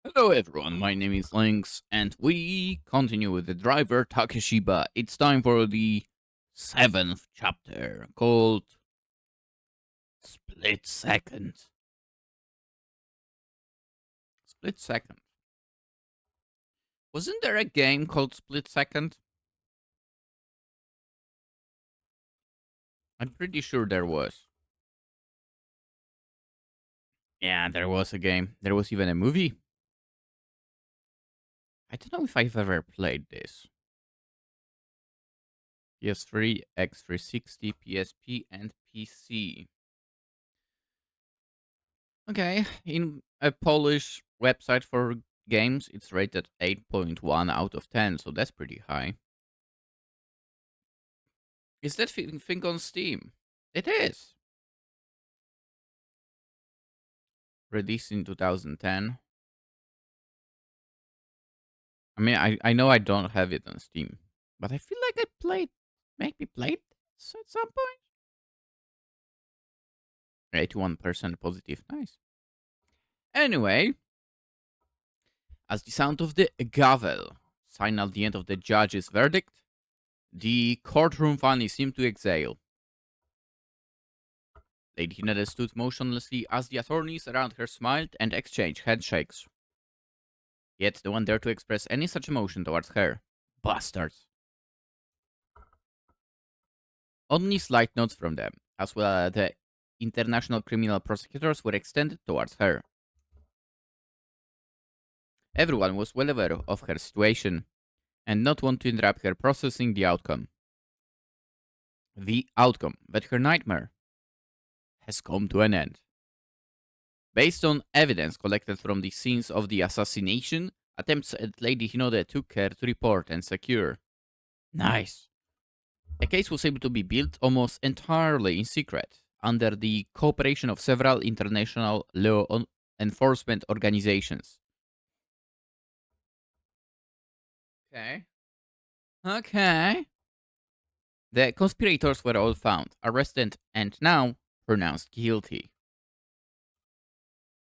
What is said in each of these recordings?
Hello everyone, my name is Lynx, and we continue with the driver Takeshiba. It's time for the 7th chapter, called Split Second. Split Second. Wasn't there a game called Split Second? I'm pretty sure there was. Yeah, there was a game. There was even a movie. I don't know if I've ever played this. PS3, X360, PSP, and PC. Okay, in a Polish website for games, it's rated 8.1 out of 10, so that's pretty high. Is that thing on Steam? It is. Released in 2010. I mean, I know I don't have it on Steam, but I feel like maybe played this at some point. 81% positive, nice. Anyway, as the sound of the gavel signaled the end of the judge's verdict, the courtroom finally seemed to exhale. Lady Hinode stood motionlessly as the attorneys around her smiled and exchanged handshakes. Yet no one dared to express any such emotion towards her. Bastards! Only slight nods from them, as well as the international criminal prosecutors, were extended towards her. Everyone was well aware of her situation, and not want to interrupt her processing the outcome. The outcome that her nightmare has come to an end. Based on evidence collected from the scenes of the assassination, attempts at Lady Hinode took care to report and secure. Nice. The case was able to be built almost entirely in secret, under the cooperation of several international law enforcement organizations. Okay. Okay. The conspirators were all found, arrested, and now pronounced guilty.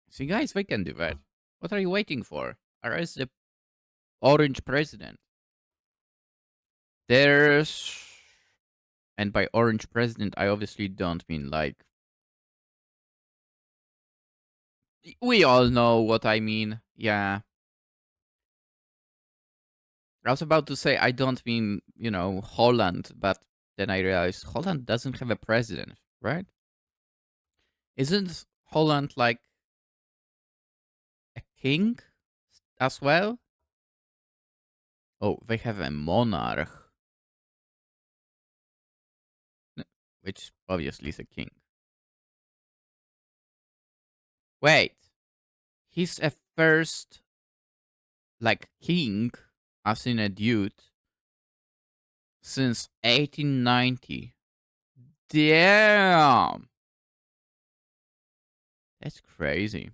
See, guys, we can do that. What are you waiting for? Arrest the orange president. There's. And by orange president, I obviously don't mean like. We all know what I mean. Yeah. I was about to say I don't mean, Holland, but then I realized Holland doesn't have a president, right? Isn't Holland like a king as well? Oh, they have a monarch, which obviously is a king. Wait, he's a first, like, king, as in a dude, since 1890. Damn! That's crazy.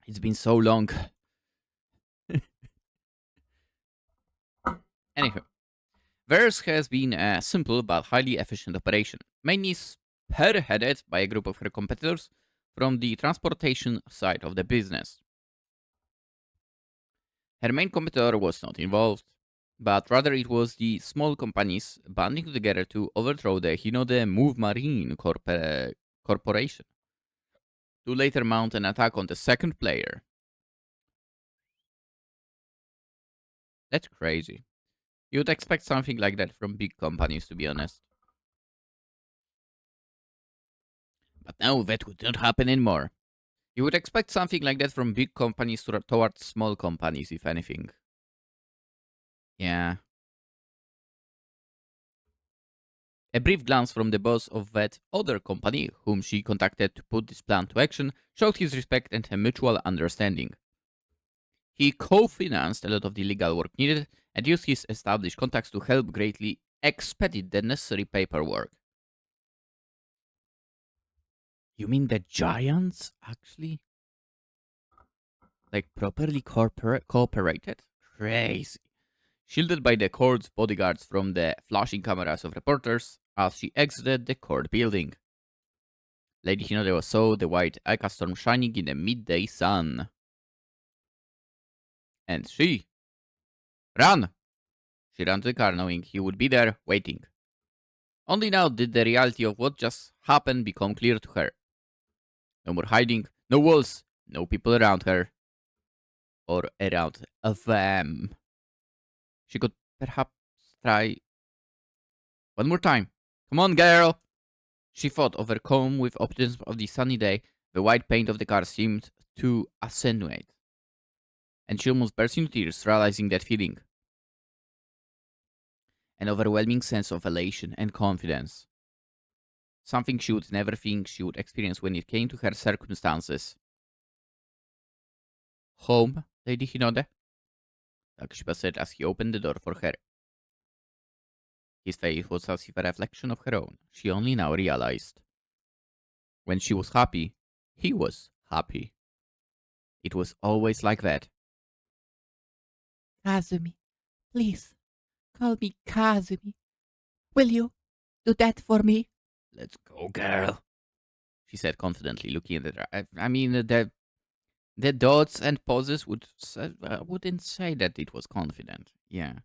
It's been so long. Anywho, theirs has been a simple but highly efficient operation, mainly spearheaded by a group of her competitors from the transportation side of the business. Her main competitor was not involved, but rather it was the small companies banding together to overthrow the Hinode Move Marine Corporation, to later mount an attack on the second player. That's crazy. You'd expect something like that from big companies, to be honest. But no, that would not happen anymore. You would expect something like that from big companies towards small companies, if anything. Yeah. A brief glance from the boss of that other company, whom she contacted to put this plan to action, showed his respect and a mutual understanding. He co-financed a lot of the legal work needed and used his established contacts to help greatly expedite the necessary paperwork. You mean the giants, actually? Like, properly cooperated? Crazy. Shielded by the court's bodyguards from the flashing cameras of reporters as she exited the court building. Lady Hinode saw the white Ica storm shining in the midday sun. And she ran! She ran to the car knowing he would be there, waiting. Only now did the reality of what just happened become clear to her. No more hiding, no walls, no people around her. Or around them. She could perhaps try one more time. Come on, girl! She thought, overcome with optimism of the sunny day. The white paint of the car seemed to attenuate. And she almost burst into tears, realizing that feeling. An overwhelming sense of elation and confidence. Something she would never think she would experience when it came to her circumstances. Home, Lady Hinode? Takeshiba said as he opened the door for her. His face was as if a reflection of her own. She only now realized. When she was happy, he was happy. It was always like that. Kazumi, please, call me Kazumi. Will you do that for me? Let's go, girl, she said confidently, looking at her. I mean, the dots and pauses wouldn't say that it was confident. Yeah.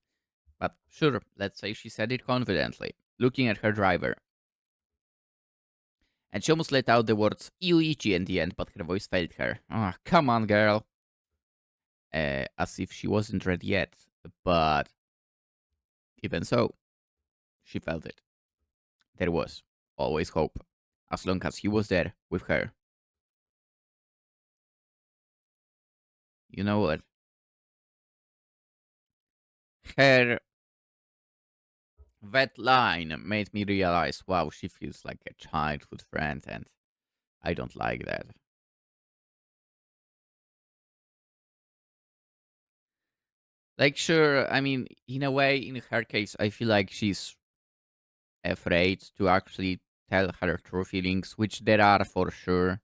But sure, let's say she said it confidently, looking at her driver. And she almost let out the words Yuichi in the end, but her voice failed her. Oh, come on, girl. As if she wasn't ready yet. But even so, she felt it. There was always hope, as long as he was there with her. You know what? Her that line made me realize, wow, she feels like a childhood friend, and I don't like that. Like, sure, I mean, in a way, in her case, I feel like she's afraid to actually tell her true feelings, which there are for sure.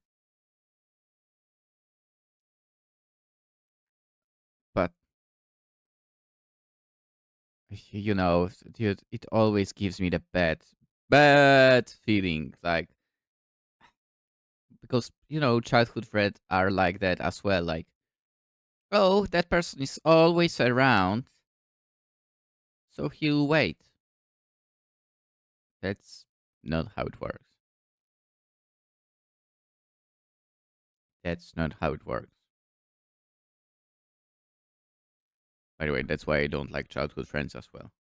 But, you know, dude, it always gives me the bad feeling. Like, because, you know, childhood friends are like that as well. Like, oh, that person is always around, so he'll wait. That's not how it works. That's not how it works. By the way, that's why I don't like childhood friends as well.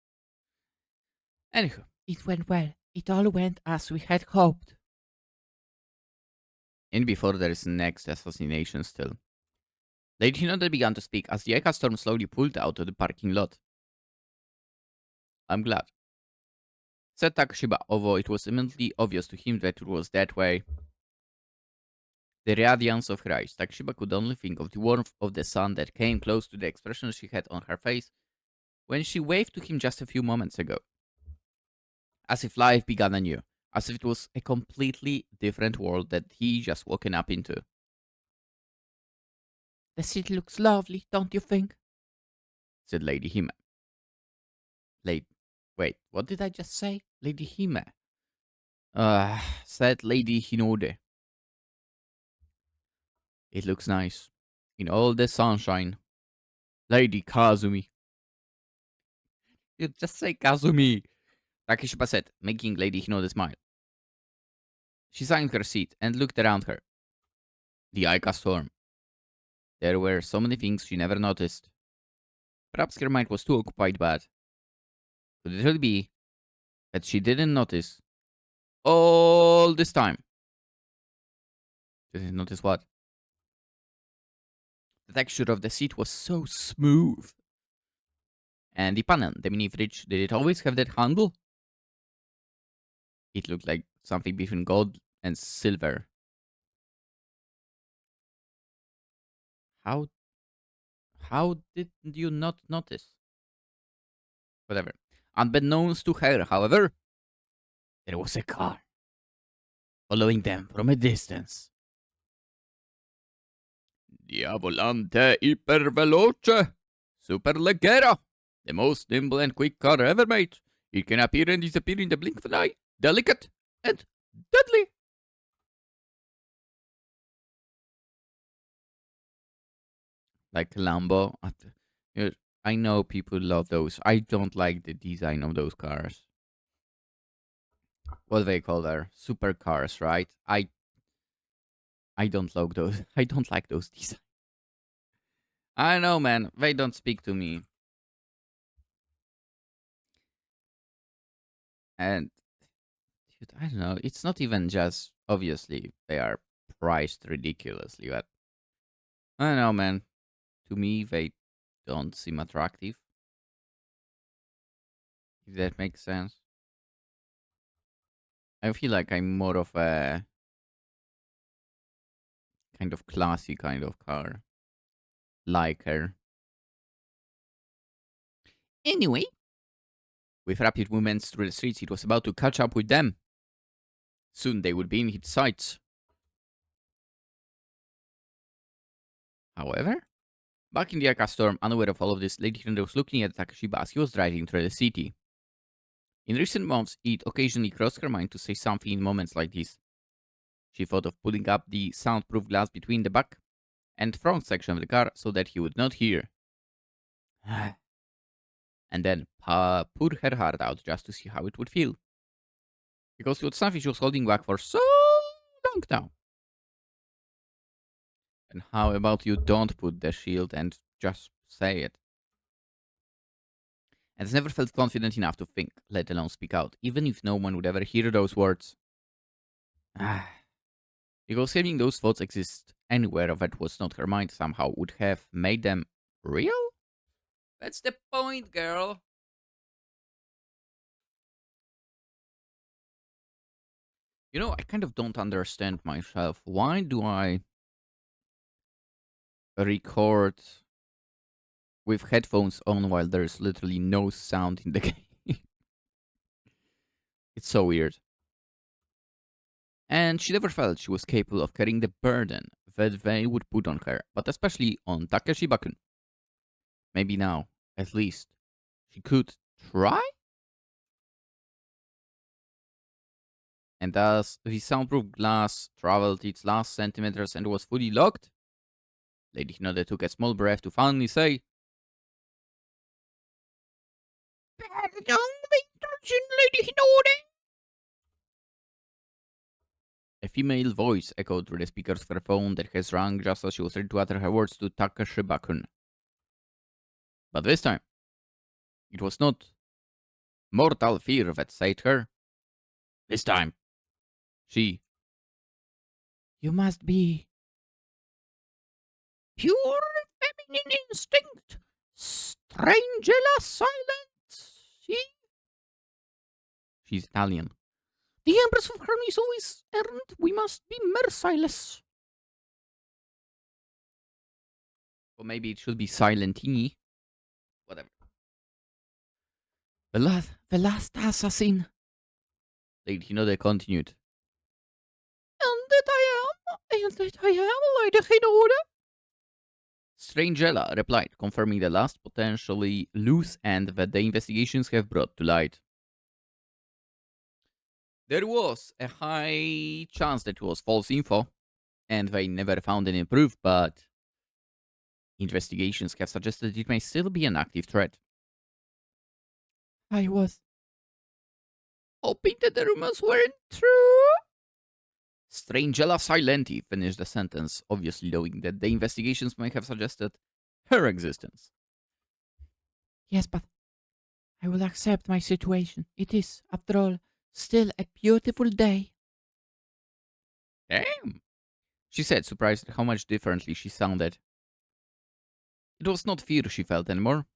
Anywho, It went well. It all went as we had hoped. and before there is next assassination still. Lady Hinode began to speak as the Eka Storm slowly pulled out of the parking lot. I'm glad, said Takeshiba, although it was immediately obvious to him that it was that way. The radiance of her eyes, Takeshiba could only think of the warmth of the sun that came close to the expression she had on her face when she waved to him just a few moments ago. As if life began anew, as if it was a completely different world that he just woken up into. The city looks lovely, don't you think? Said Lady Hime. Wait, what did I just say? Lady Hime. Said Lady Hinode. It looks nice. In all the sunshine. Lady Kazumi. You just say Kazumi. Takeshiba said, making Lady Hinode smile. She sat in her seat and looked around her. The Aika storm. There were so many things she never noticed. Perhaps her mind was too occupied, but could it really be that she didn't notice all this time? Didn't notice what? The texture of the seat was so smooth. And the panel, the mini fridge, did it always have that handle? It looked like something between gold and silver. How did you not notice? Whatever. Unbeknownst to her, however, there was a car following them from a distance. Diavolante iperveloce, superleggera, the most nimble and quick car ever made. It can appear and disappear in the blink of an eye, delicate and deadly. like Lambo. You- I know people love those. I don't like the design of those cars. What do they call their supercars, right? I don't like those. I don't like those designs. I know, man. They don't speak to me. And dude, I don't know. It's not even just obviously they are priced ridiculously, but I don't know, man. To me, they don't seem attractive. If that makes sense. I feel like I'm more of a kind of classy kind of car liker. Anyway, with rapid movements through the streets, it was about to catch up with them. Soon they would be in its sights. However, back in the Aka storm, unaware of all of this, Lady Hinode was looking at Takeshiba as he was driving through the city. In recent months, it occasionally crossed her mind to say something in moments like this. She thought of pulling up the soundproof glass between the back and front section of the car so that he would not hear. And then pour her heart out just to see how it would feel. Because it was something she was holding back for so long now. And how about you don't put the shield and just say it? And has never felt confident enough to think, let alone speak out, even if no one would ever hear those words. Because having those thoughts exist anywhere that was not her mind somehow would have made them real? That's the point, girl. You know, I kind of don't understand myself. Why do I record with headphones on while there's literally no sound in the game? It's so weird. And she never felt she was capable of carrying the burden that they would put on her, but especially on Takeshiba-kun. Maybe now, at least, she could try? And as the soundproof glass traveled its last centimeters and was fully locked, Lady Hinode took a small breath to finally say, "Pardon the intrusion, Lady Hinode." A female voice echoed through the speakers of her phone that has rung just as she was ready to utter her words to Takeshiba-kun. But this time, it was not mortal fear that saved her. This time, she, "You must be pure feminine instinct, strangela silence." She's Italian. "The Empress of Harmony is always errant. We must be merciless." Or maybe it should be silentini. Whatever. The last assassin. Lady Hinode continued. And that I am, Lady Hinode. Strangella replied, confirming the last potentially loose end that the investigations have brought to light. There was a high chance that it was false info, and they never found any proof, but investigations have suggested it may still be an active threat. I was hoping that the rumors weren't true. Strangella Silenti finished the sentence, obviously knowing that the investigations may have suggested her existence. Yes, but I will accept my situation. It is, after all, still a beautiful day. Damn, she said, surprised at how much differently she sounded. It was not fear she felt anymore.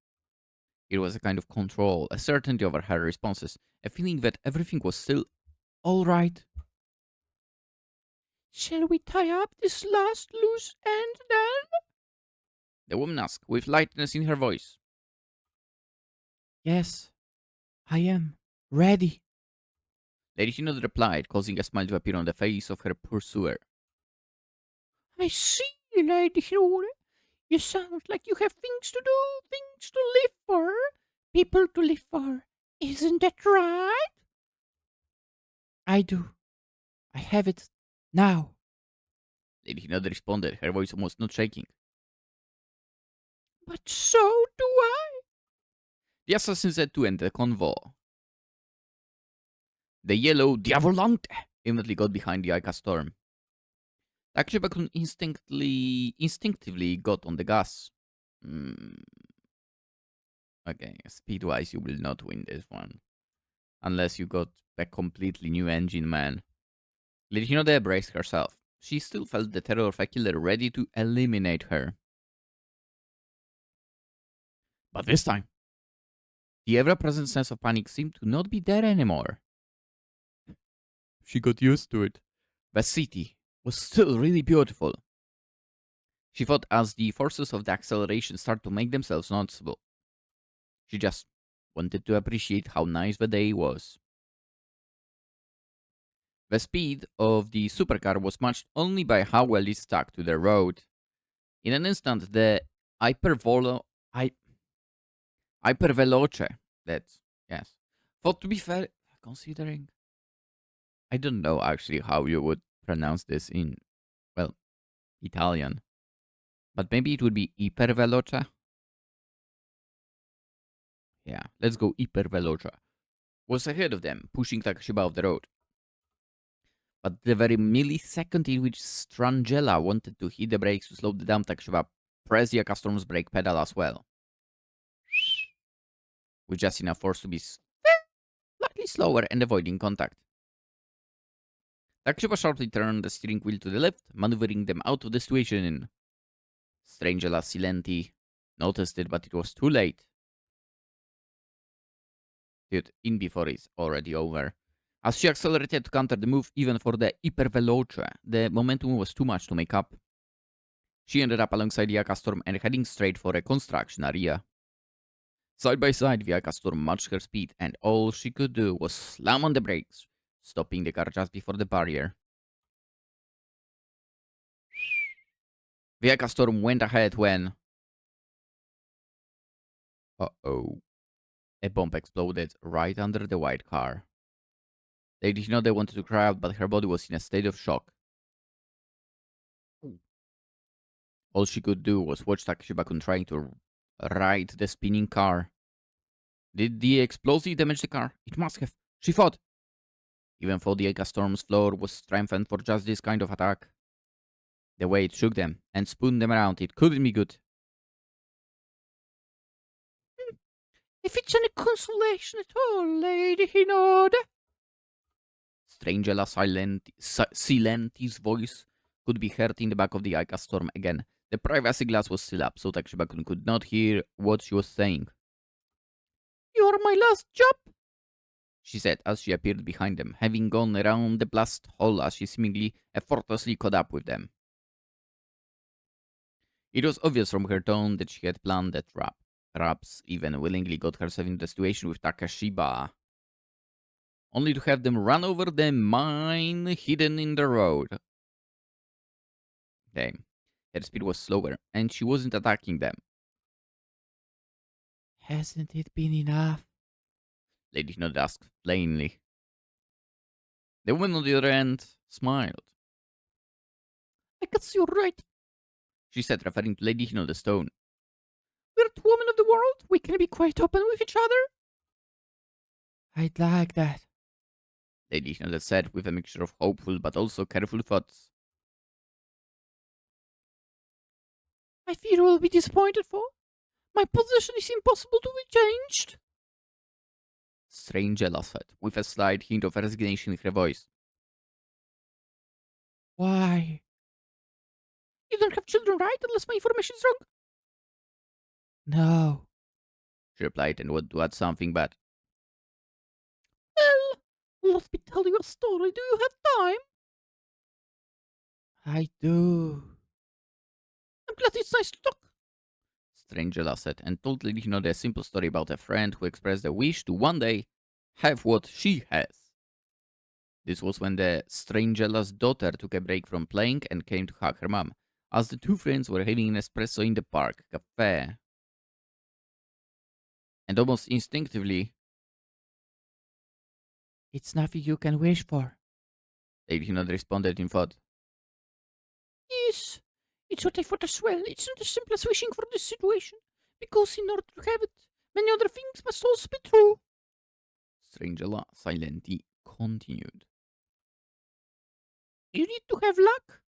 It was a kind of control, a certainty over her responses, a feeling that everything was still all right. Shall we tie up this last loose end then? The woman asked, with lightness in her voice. Yes, I am ready. Lady Hinode replied, causing a smile to appear on the face of her pursuer. I see, Lady Hinode. You sound like you have things to do, things to live for, people to live for. Isn't that right? I do. I have it now. Lady Hinode responded, her voice almost not shaking. But so do I. The assassins had to end the convoy. The yellow Diavolante immediately got behind the Ica storm. Takeshiba instinctively got on the gas. Hmm. Okay, speed-wise, you will not win this one. Unless you got a completely new engine, man. Lady Hinode braced herself. She still felt the terror of a killer ready to eliminate her. But this time, the ever-present sense of panic seemed to not be there anymore. She got used to it. The city was still really beautiful. She thought as the forces of the acceleration started to make themselves noticeable. She just wanted to appreciate how nice the day was. The speed of the supercar was matched only by how well it stuck to the road. In an instant, the Hypervolo... Hy- Hyperveloce, that's, yes, thought to be fair, considering... I don't know actually how you would pronounce this in, well, Italian. But maybe it would be Iperveloce? Yeah, let's go Iperveloce. Was ahead of them, pushing Takeshiba off the road. But the very millisecond in which Strangella wanted to hit the brakes to slow the down, Takeshiba pressed the customer's brake pedal as well. With just enough force to be slightly slower and avoiding contact. Takeshiba sharply turned the steering wheel to the left, maneuvering them out of the situation. Strangella Silenti noticed it, but it was too late. Dude, in before it's already over. As she accelerated to counter the move, even for the Iperveloce, the momentum was too much to make up. She ended up alongside the Storm and heading straight for a construction area. Side by side, the Storm matched her speed, and all she could do was slam on the brakes, stopping the car just before the barrier. The Storm went ahead when... Uh-oh. A bomb exploded right under the white car. Lady Hinode wanted to cry out, but her body was in a state of shock. All she could do was watch Takeshiba trying to right the spinning car. Did the explosive damage the car? It must have. She thought. Even though the Eka Storm's floor was strengthened for just this kind of attack. The way it shook them and spun them around, it couldn't be good. If it's any consolation at all, Lady Hinode. Strangella Silenti's voice could be heard in the back of the Ika Storm again. The privacy glass was still up, so Takeshiba could not hear what she was saying. You're my last job, she said as she appeared behind them, having gone around the blast hole as she seemingly effortlessly caught up with them. It was obvious from her tone that she had planned the trap. Perhaps even willingly got herself into the situation with Takeshiba, only to have them run over the mine hidden in the road. Damn. Her speed was slower, and she wasn't attacking them. Hasn't it been enough? Lady Hinode asked plainly. The woman on the other end smiled. I guess you're right. She said, referring to Lady Hinode's tone. We're two women of the world. We can be quite open with each other. I'd like that, Lady Hinode said with a mixture of hopeful but also careful thoughts. I fear you will be disappointed for. My position is impossible to be changed. Strangella said, with a slight hint of resignation in her voice. Why? You don't have children, right? Unless my information is wrong. No, She replied and wanted to add something, but well, let me tell you a story. Do you have time? I do. I'm glad it's nice to talk. Strangella said, and told Lady Hinode a simple story about a friend who expressed a wish to one day have what she has. This was when the Strangella's daughter took a break from playing and came to hug her mom, as the two friends were having an espresso in the park cafe. And almost instinctively, It's nothing you can wish for. Lady Hinode responded in thought. Yes, it's what I thought as well. It's not as simple as wishing for this situation. Because in order to have it, many other things must also be true. Strangela silently continued. You need to have luck,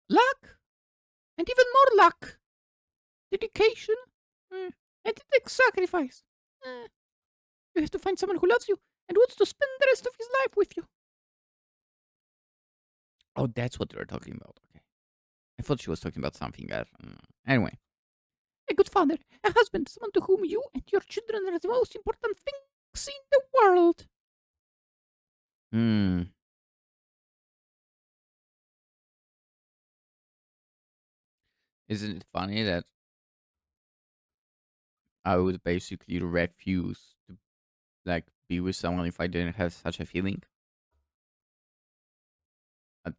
luck, and even more luck, dedication, and it takes sacrifice. You have to find someone who loves you and wants to spend the rest of his life with you. Oh, that's what they were talking about. Okay. I thought she was talking about something else. Anyway. A good father, a husband, someone to whom you and your children are the most important things in the world. Hmm. Isn't it funny that I would basically refuse to like be with someone if I didn't have such a feeling? Uh,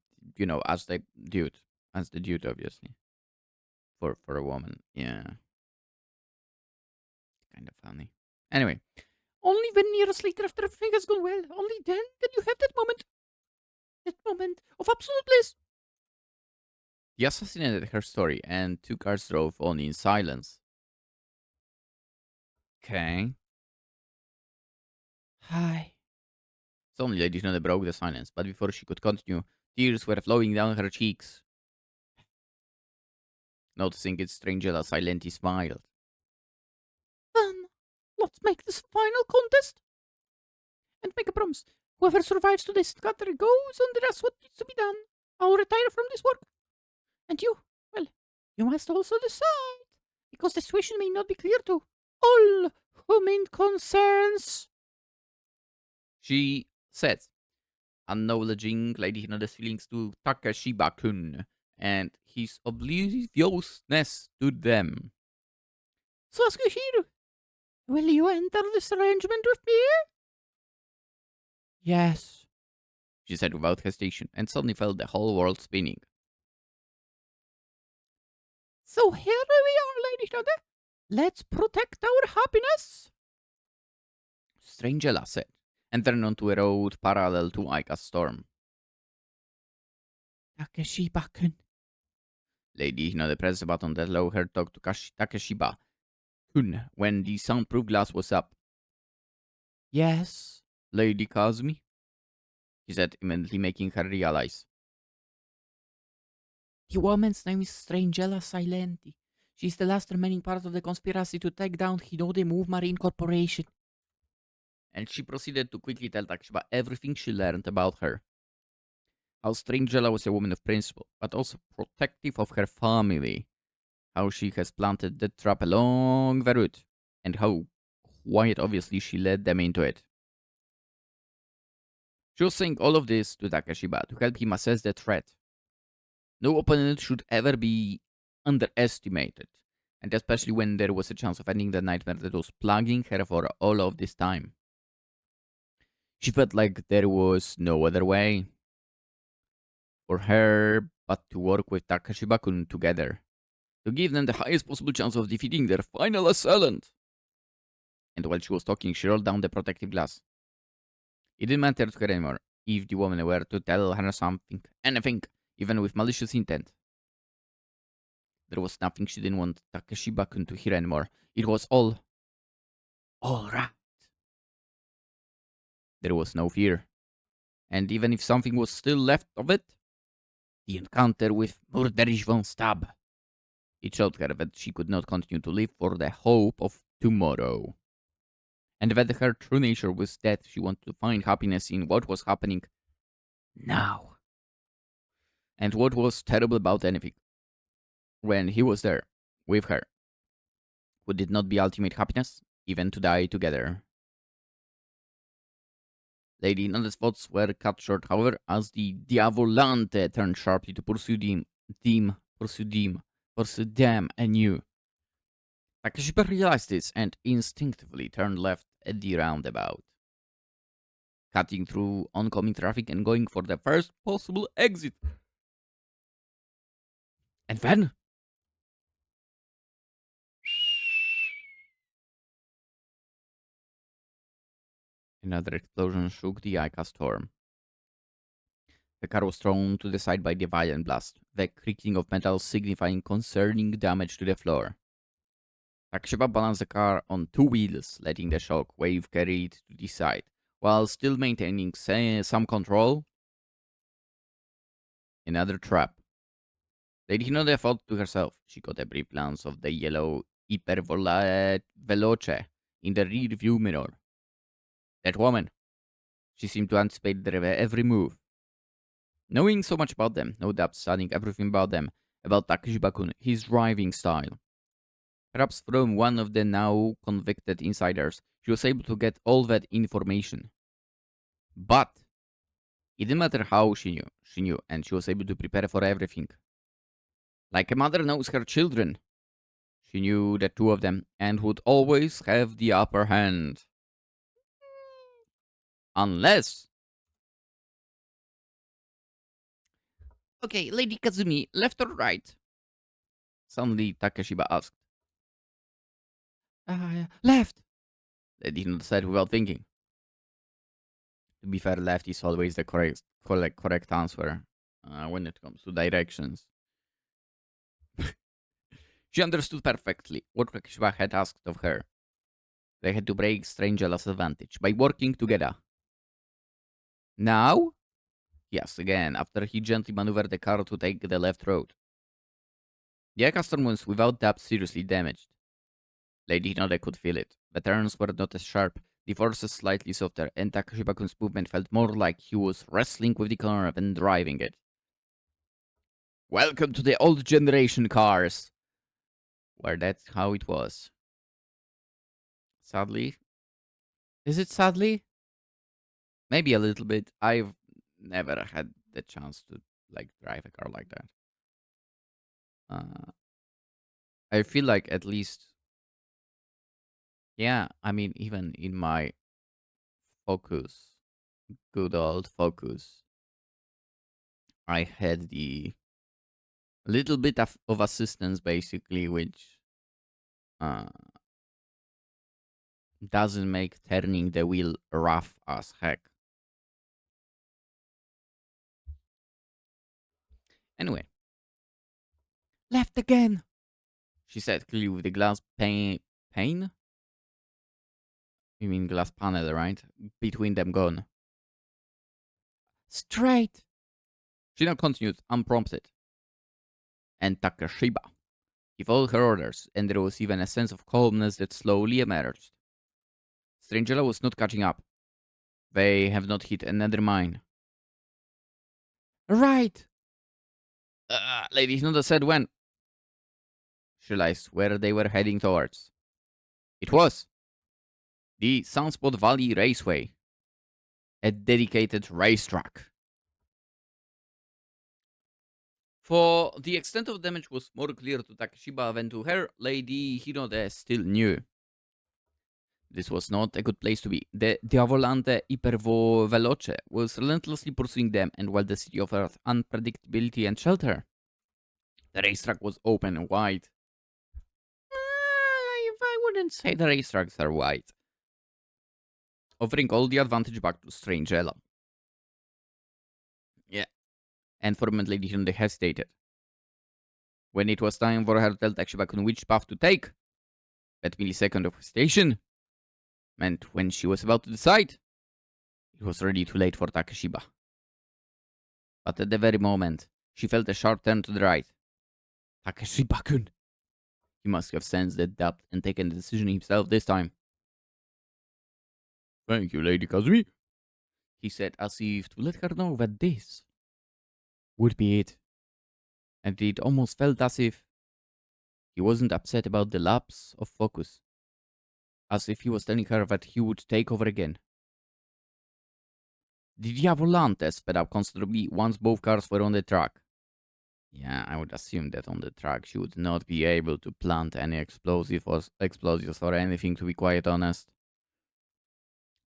as the dude, obviously, for a woman. Yeah, kind of funny. Anyway, Only when years later, after everything has gone well, only then can you have that moment of absolute bliss. he assassinated her story, and two cars drove on in silence. Okay. Hi. Suddenly, Lady Hinode broke the silence, but before she could continue, tears were flowing down her cheeks. Noticing it, Strangela silently smiled. Then, let's make this final contest and make a promise. Whoever survives today's scatter goes on the rest what needs to be done. I'll retire from this work. And you, well, you must also decide, because the situation may not be clear to all whom it concerns. She said, acknowledging Lady Hinode's feelings to Takeshiba-kun and his obliviousness to them. So ask you here, will you enter this arrangement with me? Yes. She said without hesitation, and suddenly felt the whole world spinning. So here we are, Lady Hinode. Let's protect our happiness. Strangela said, and turned onto a road parallel to Aika's storm. Takeshiba-kun. Lady Hinode pressed the button that allowed her to talk to Takeshiba-kun when the soundproof glass was up. Yes. Lady Kazumi? He said, immediately making her realize. The woman's name is Strangela Silenti. She's the last remaining part of the conspiracy to take down Hinode Move Marine Corporation. And she proceeded to quickly tell Takeshiba everything she learned about her. How Strangela was a woman of principle, but also protective of her family. How she has planted the trap along the route, and how quite obviously she led them into it. She was saying all of this to Takeshiba to help him assess the threat. No opponent should ever be underestimated, and especially when there was a chance of ending the nightmare that was plaguing her for all of this time. She felt like there was no other way for her but to work with Takeshiba-kun together, to give them the highest possible chance of defeating their final assailant. And while she was talking, she rolled down the protective glass. It didn't matter to her anymore if the woman were to tell her something, anything, even with malicious intent. There was nothing she didn't want Takeshiba-kun to hear anymore. It was all right. There was no fear. And even if something was still left of it, the encounter with Murderish von Stab, it showed her that she could not continue to live for the hope of tomorrow. And that her true nature was that she wanted to find happiness in what was happening now. And what was terrible about anything, when he was there, with her, would it not be ultimate happiness, even to die together? Lady Nada's thoughts were cut short, however, as the Diavolante turned sharply to pursue them anew. Takeshiba realized this and instinctively turned left at the roundabout, cutting through oncoming traffic and going for the first possible exit. And then, another explosion shook the Ica storm. The car was thrown to the side by the violent blast, the creaking of metal signifying concerning damage to the floor. Takeshiba balanced the car on two wheels, letting the shock wave carry it to the side, while still maintaining some control. Another trap. Lady Hinode thought to herself. She got a brief glance of the yellow Veloce in the rear view mirror. That woman. She seemed to anticipate their every move. Knowing so much about them, no doubt studying everything about them, about Takeshiba-kun, his driving style. Perhaps from one of the now convicted insiders, she was able to get all that information. But it didn't matter how she knew, and she was able to prepare for everything. Like a mother knows her children, she knew the two of them and would always have the upper hand. Unless. Okay, Lady Kazumi, left or right? Suddenly Takeshiba asked. Left. Lady Hinode said without thinking. To be fair, left is always the correct answer when it comes to directions. She understood perfectly what Takeshiba had asked of her. They had to break Strangela's advantage by working together. Now? Yes, again, after he gently maneuvered the car to take the left road. The custom was without doubt seriously damaged. Lady Hinode could feel it. The turns were not as sharp, the forces slightly softer, and Takeshiba-kun's movement felt more like he was wrestling with the car than driving it. Welcome to the old generation cars! Where that's how it was. Sadly. Is it sadly? Maybe a little bit. I've never had the chance to drive a car like that. I feel like at least, yeah, I mean, even in my Focus, good old Focus, I had the little bit of assistance basically, which uh, doesn't make turning the wheel rough as heck. Anyway, Left again. she said clearly with the glass pane? You mean glass panel, right? Between them gone. Straight. She now continued, unprompted. And Takeshiba. He followed her orders, and there was even a sense of calmness that slowly emerged. Strangela was not catching up. They have not hit another mine. Right. Lady Hinode said when. She realized where they were heading towards. It was the Sunspot Valley Raceway, a dedicated racetrack. For the extent of damage was more clear to Takeshiba than to her, Lady Hinode still knew. This was not a good place to be. The Diavolante Iperveloce was relentlessly pursuing them, and while the city offered unpredictability and shelter, the racetrack was open and wide. I wouldn't say the racetracks are wide, offering all the advantage back to Strangela. Yeah, and for a moment Lady Hinode hesitated. When it was time for her to tell Takeshiba which path to take, that millisecond of hesitation meant when she was about to decide, it was already too late for Takeshiba. But at the very moment, she felt a sharp turn to the right. Takeshiba-kun! He must have sensed the doubt and taken the decision himself this time. Thank you, Lady Kazumi, he said as if to let her know that this would be it. And it almost felt as if he wasn't upset about the lapse of focus. As if he was telling her that he would take over again. The Diavolante sped up considerably once both cars were on the track. Yeah, I would assume that on the track she would not be able to plant any explosives or anything, to be quite honest.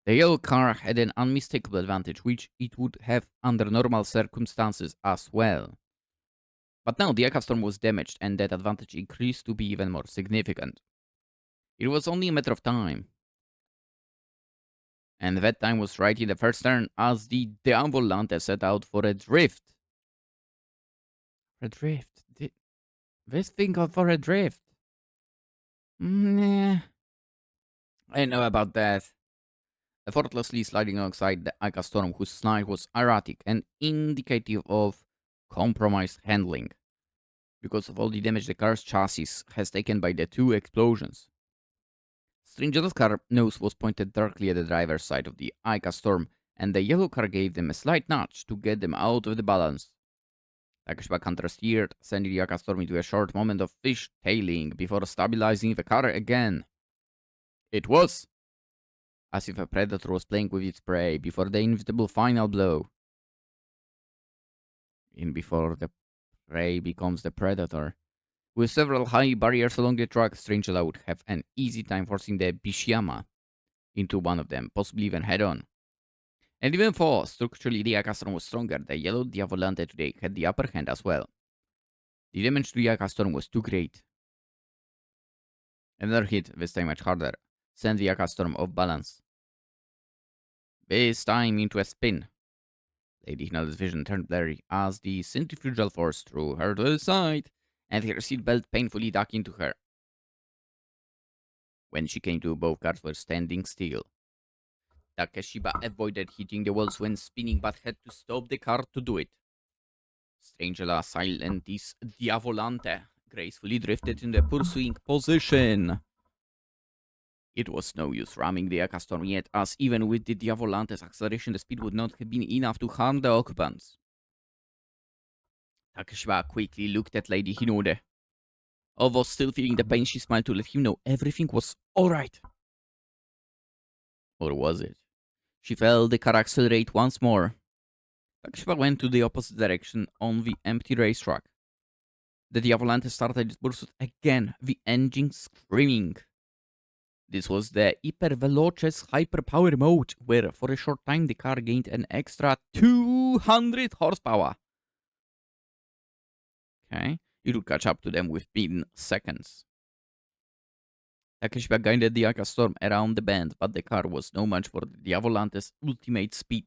The yellow car had an unmistakable advantage, which it would have under normal circumstances as well. But now the Storm was damaged, and that advantage increased to be even more significant. It was only a matter of time. And that time was right in the first turn as the Diavolante set out for a drift. A drift? This thing got for a drift? Nah, I know about that. Effortlessly sliding alongside the Ica Storm, whose slide was erratic and indicative of compromised handling because of all the damage the car's chassis has taken by the two explosions. Strangella's car nose was pointed directly at the driver's side of the Ica Storm, and the yellow car gave them a slight nudge to get them out of the balance. Takeshiba counter-steered, sending the Ica Storm into a short moment of fishtailing before stabilizing the car again. It was as if a predator was playing with its prey before the inevitable final blow. In before the prey becomes the predator. With several high barriers along the track, Strangela would have an easy time forcing the Bishiyama into one of them, possibly even head-on. And even though structurally the Akastorm was stronger, the yellow Diavolante today had the upper hand as well. The damage to the Akastorm was too great. Another hit, this time much harder, sent the Akastorm off balance. This time into a spin. Lady Hinode's vision turned blurry as the centrifugal force threw her to the side, and her seatbelt painfully dug into her. When she came to, both cars were standing still. Takeshiba avoided hitting the walls when spinning, but had to stop the car to do it. Strangela Silentis Diavolante gracefully drifted in the pursuing position. It was no use ramming the Akastorm yet, as even with the Diavolante's acceleration, the speed would not have been enough to harm the occupants. Takeshiba quickly looked at Lady Hinode. Although still feeling the pain, she smiled to let him know everything was alright. Or was it? She felt the car accelerate once more. Takeshiba went to the opposite direction on the empty racetrack. The Diavolante started its pursuit again, the engine screaming. This was the Iperveloces hyperpower mode, where for a short time the car gained an extra 200 horsepower. Okay, it would catch up to them within seconds. Takeshiba guided the Aka Storm around the bend, but the car was no match for the Diavolante's ultimate speed.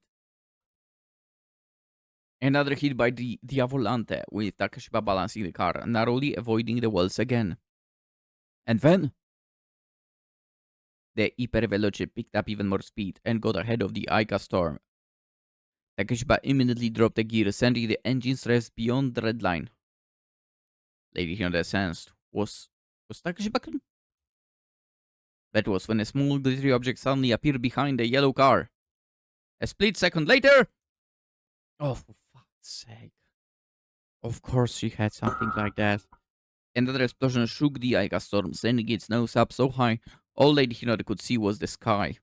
Another hit by the Diavolante, with Takeshiba balancing the car, narrowly avoiding the walls again. And then the Iperveloce picked up even more speed and got ahead of the Ica Storm. Takeshiba immediately dropped the gear, sending the engine's rest beyond the red line. Lady Hinode sensed, was Takeshiba? That was when a small glittery object suddenly appeared behind the yellow car. A split second later... Oh, for fuck's sake. Of course she had something like that. Another explosion shook the Ica Storm, sending its nose up so high, all Lady Hinode could see was the sky.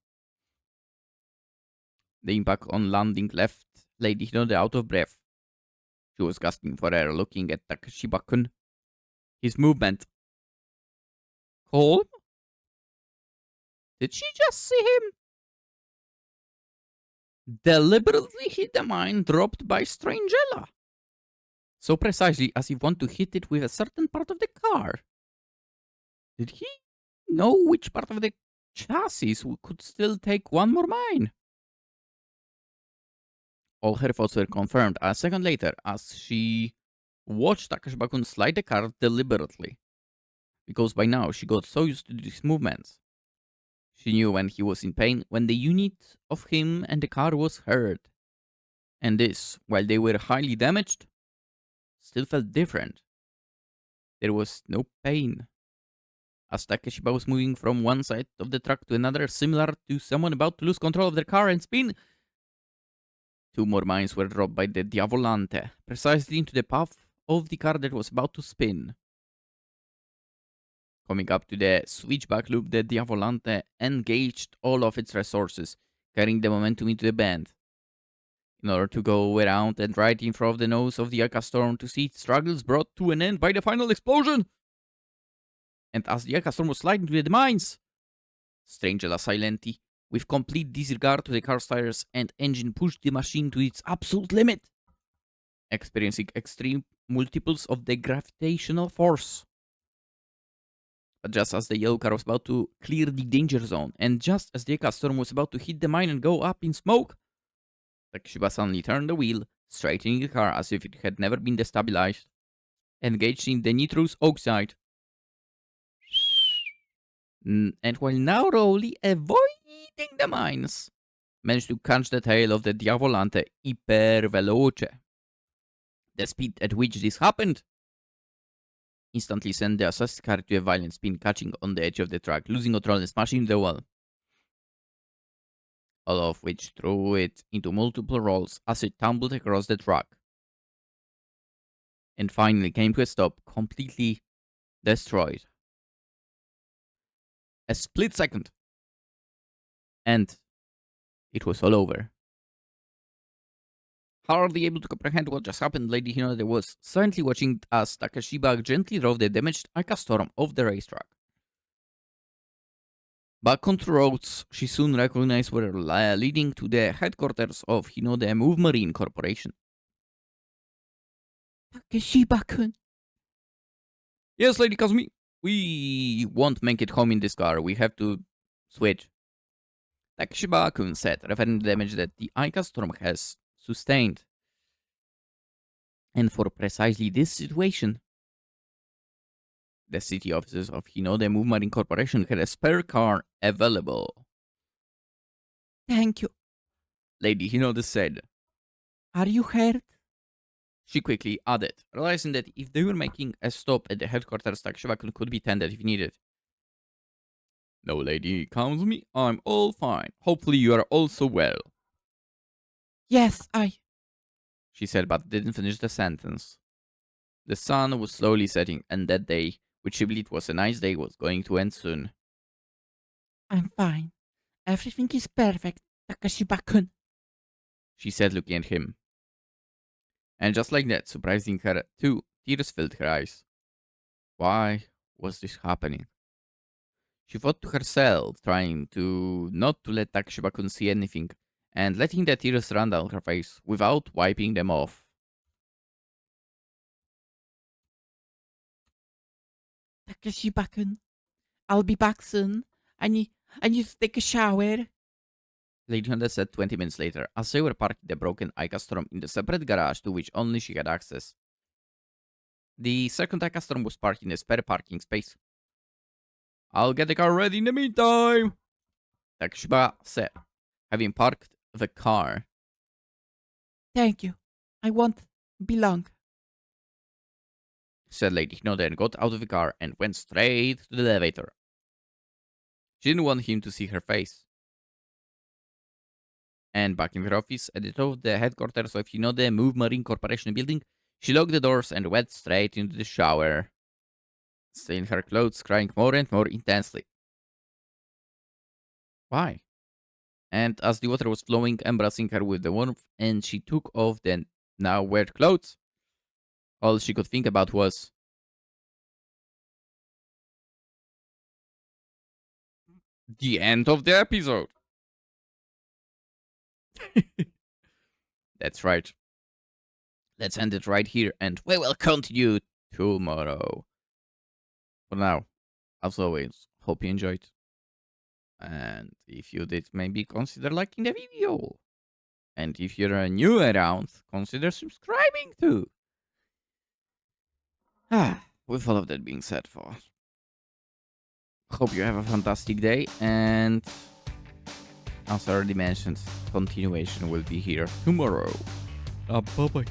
The impact on landing left Lady Hinode out of breath. She was gasping for air, looking at Takeshiba-kun. His movement. Calm? Did she just see him? Deliberately hit the mine dropped by Strangella. So precisely as he wanted to hit it with a certain part of the car. Did he know which part of the chassis could still take one more mine? All her thoughts were confirmed a second later as she watched Takeshiba-kun slide the car deliberately. Because by now she got so used to these movements. She knew when he was in pain, when the unit of him and the car was hurt. And this, while they were highly damaged, still felt different. There was no pain. As Takeshiba was moving from one side of the track to another, similar to someone about to lose control of their car and spin, two more mines were dropped by the Diavolante, precisely into the path of the car that was about to spin. Coming up to the switchback loop, the Diavolante engaged all of its resources, carrying the momentum into the bend. In order to go around and right in front of the nose of the Aka Storm to see its struggles brought to an end by the final explosion. And as the Aka Storm was sliding to the mines, Strangela Silenti, with complete disregard to the car's tires and engine, pushed the machine to its absolute limit, experiencing extreme multiples of the gravitational force. But just as the yellow car was about to clear the danger zone, and just as the Aka Storm was about to hit the mine and go up in smoke, Takeshiba suddenly turned the wheel, straightening the car as if it had never been destabilized, engaged in the nitrous oxide. And while narrowly avoiding the mines, managed to catch the tail of the Diavolante iperveloce. The speed at which this happened instantly sent the assist car to a violent spin, catching on the edge of the track, losing control and smashing the wall. All of which threw it into multiple rolls as it tumbled across the track. And finally came to a stop, completely destroyed. A split second. And it was all over. Hardly able to comprehend what just happened, Lady Hinode was silently watching as Takeshiba gently drove the damaged Ika Storm off the racetrack. Back on the roads, she soon recognized were leading to the headquarters of Hinode Move Marine Corporation. Takeshiba-kun. Yes, Lady Kazumi. We won't make it home in this car. We have to switch. Takeshiba-kun said, referring to the damage that the Ika Storm has sustained. And for precisely this situation, the city offices of Hinode Move Marine Corporation had a spare car available. Thank you. Lady Hinode said. Are you hurt? She quickly added, realizing that if they were making a stop at the headquarters, Takeshiba-kun could be tended if needed. No, Lady Kazumi, I'm all fine. Hopefully you are also well. Yes, She said, but didn't finish the sentence. The sun was slowly setting, and that day, which she believed was a nice day, was going to end soon. I'm fine. Everything is perfect, Takeshiba-kun. She said, looking at him. And just like that, surprising her too, tears filled her eyes. Why was this happening? She thought to herself, trying to not to let Takeshiba-kun see anything, and letting the tears run down her face without wiping them off. Takeshiba-kun, I'll be back soon. I need to take a shower. Lady Honda said 20 minutes later, as they were parking the broken Ika Storm in the separate garage to which only she had access. The second Ika Storm was parked in a spare parking space. I'll get the car ready in the meantime, Takeshiba said, having parked the car. Thank you. I won't be long, said Lady Hinode, and got out of the car and went straight to the elevator. She didn't want him to see her face. And back in her office, at the top of the headquarters of Hinode Move Marine Corporation building, she locked the doors and went straight into the shower, still in her clothes, crying more and more intensely. Why? And as the water was flowing, embracing her with the warmth, and she took off the now wet clothes, all she could think about was the end of the episode. That's right. Let's end it right here, and we will continue tomorrow. For now, as always, hope you enjoyed. And if you did, maybe consider liking the video. And if you're new around, consider subscribing too. With all of that being said, hope you have a fantastic day, and as I already mentioned, continuation will be here tomorrow. Bye-bye.